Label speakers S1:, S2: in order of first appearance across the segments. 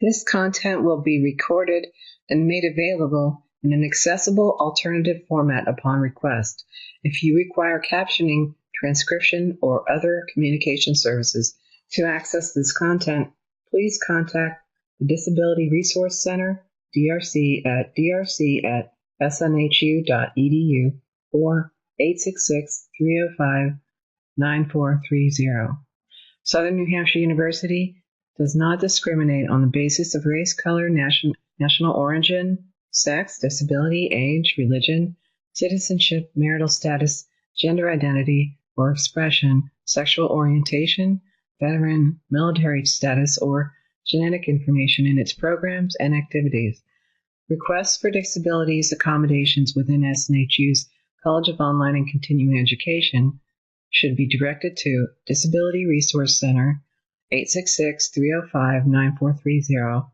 S1: This content will be recorded and made available in an accessible alternative format upon request. If you require captioning, transcription, or other communication services to access this content, please contact the Disability Resource Center, DRC, at drc@snhu.edu or 866-305-9430. Southern New Hampshire University does not discriminate on the basis of race, color, national origin, sex, disability, age, religion, citizenship, marital status, gender identity or expression, sexual orientation, veteran, military status, or genetic information in its programs and activities. Requests for disabilities accommodations within SNHU's College of Online and Continuing Education should be directed to Disability Resource Center, 866-305-9430,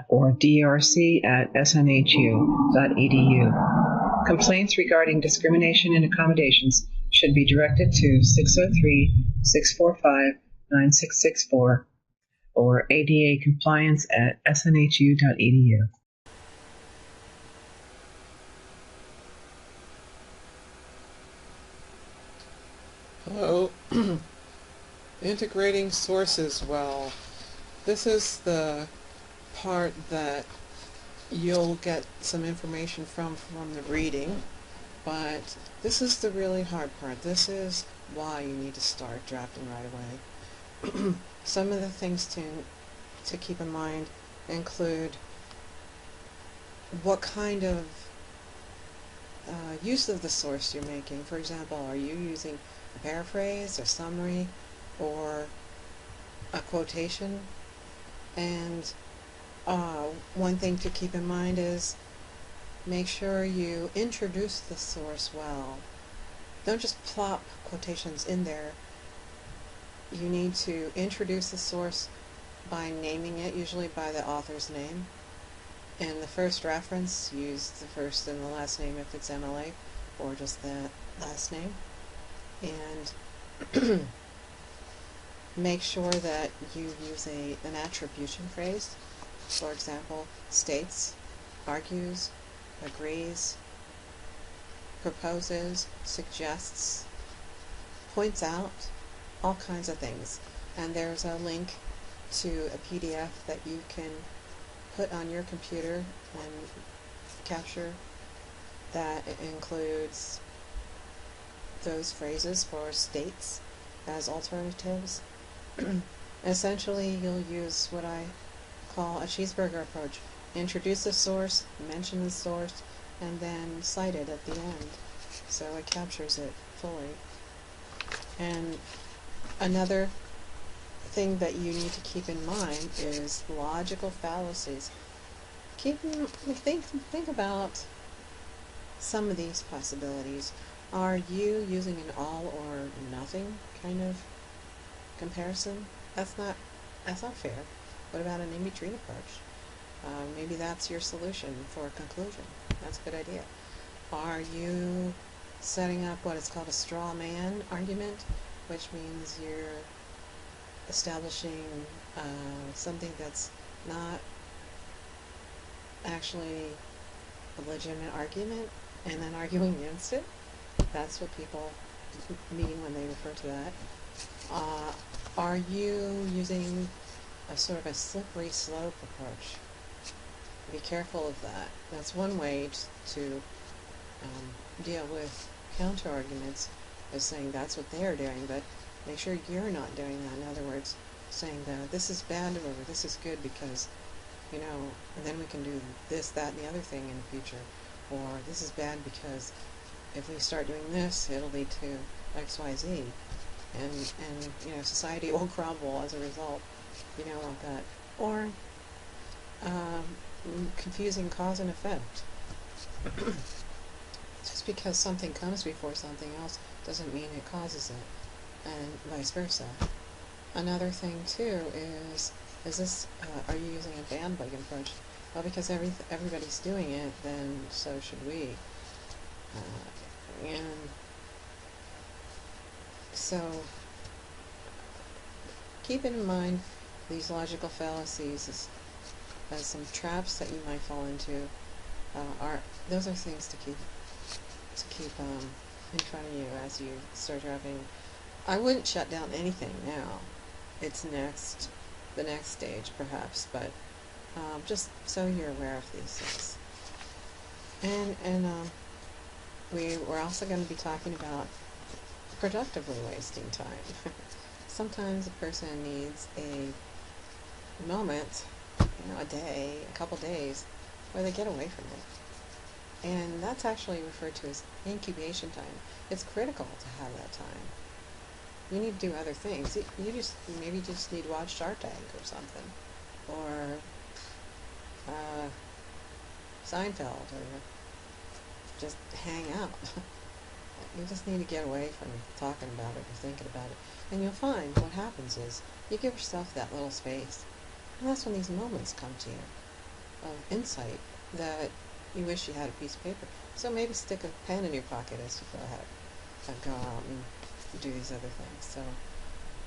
S1: or drc@snhu.edu. Complaints regarding discrimination and accommodations should be directed to 603-645-9664 or adacompliance@snhu.edu.
S2: Hello. Integrating sources well. This is the part that you'll get some information from the reading, but this is the really hard part. This is why you need to start drafting right away. Some of the things to keep in mind include what kind of use of the source you're making. For example, are you using a paraphrase, a summary, or a quotation? And one thing to keep in mind is make sure you introduce the source well. Don't just plop quotations in there. You need to introduce the source by naming it, usually by the author's name. In the first reference, use the first and the last name if it's MLA, or just the last name. And make sure that you use an attribution phrase. For example, states, argues, agrees, proposes, suggests, points out, all kinds of things. And there's a link to a PDF that you can put on your computer and capture that includes those phrases for states as alternatives. Essentially, you'll use what I call a cheeseburger approach. Introduce the source, mention the source, and then cite it at the end, so it captures it fully. And another thing that you need to keep in mind is logical fallacies. Think about some of these possibilities. Are you using an all or nothing kind of comparison? That's not fair. What about an in-between approach? Maybe that's your solution for a conclusion. That's a good idea. Are you setting up what is called a straw man argument, which means you're establishing something that's not actually a legitimate argument and then arguing against it? That's what people mean when they refer to that. Are you using a sort of a slippery slope approach? Be careful of that. That's one way to deal with counter-arguments, is saying that's what they're doing, but make sure you're not doing that. In other words, saying that this is bad or this is good because, and then we can do this, that, and the other thing in the future. Or this is bad because if we start doing this, it'll lead to X, Y, Z. And society will crumble as a result. You don't want that. Or confusing cause and effect. Just because something comes before something else doesn't mean it causes it, and vice versa. Another thing too is this? Are you using a bandwagon approach? Well, because everybody's doing it, then so should we. And so keep in mind these logical fallacies some traps that you might fall into are those are things to keep in front of you as you start driving. I wouldn't shut down anything now. It's the next stage perhaps, but just so you're aware of these things. And we're also going to be talking about productively wasting time. Sometimes a person needs a moment, a day, a couple days, where they get away from it. And that's actually referred to as incubation time. It's critical to have that time. You need to do other things. You maybe just need to watch Shark Tank or something, or Seinfeld, or just hang out. You just need to get away from talking about it or thinking about it. And you'll find what happens is you give yourself that little space. And that's when these moments come to you of insight that you wish you had a piece of paper. So maybe stick a pen in your pocket as you go ahead and go out and do these other things. So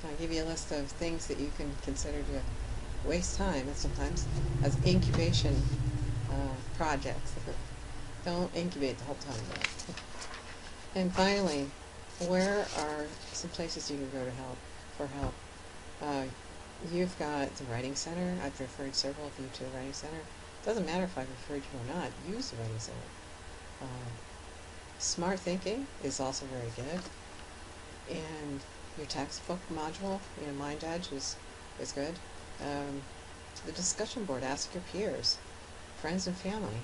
S2: I'll give you a list of things that you can consider to waste time, and sometimes as incubation projects. Don't incubate the whole time though. And finally, where are some places you can go for help? You've got the Writing Center. I've referred several of you to the Writing Center. Doesn't matter if I've referred you or not. Use the Writing Center. Smart Thinking is also very good. And your textbook module, Mind Edge is good. The discussion board, ask your peers, friends and family.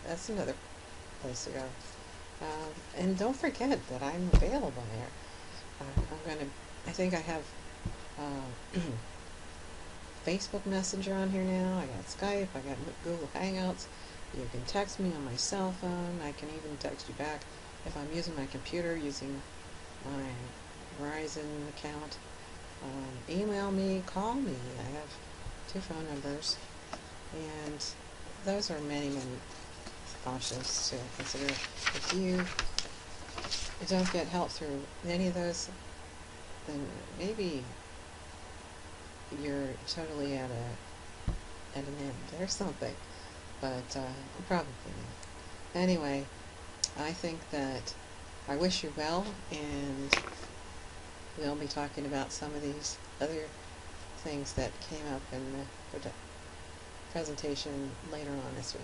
S2: That's another place to go. And don't forget that I'm available there. I think I have Facebook Messenger on here now. I got Skype. I got Google Hangouts. You can text me on my cell phone. I can even text you back if I'm using my computer using my Verizon account. Email me, call me. I have 2 phone numbers, and those are many options to consider. If you don't get help through any of those, then maybe you're totally at an end or something, but probably not. Anyway, I think that I wish you well, and we'll be talking about some of these other things that came up in the presentation later on this week.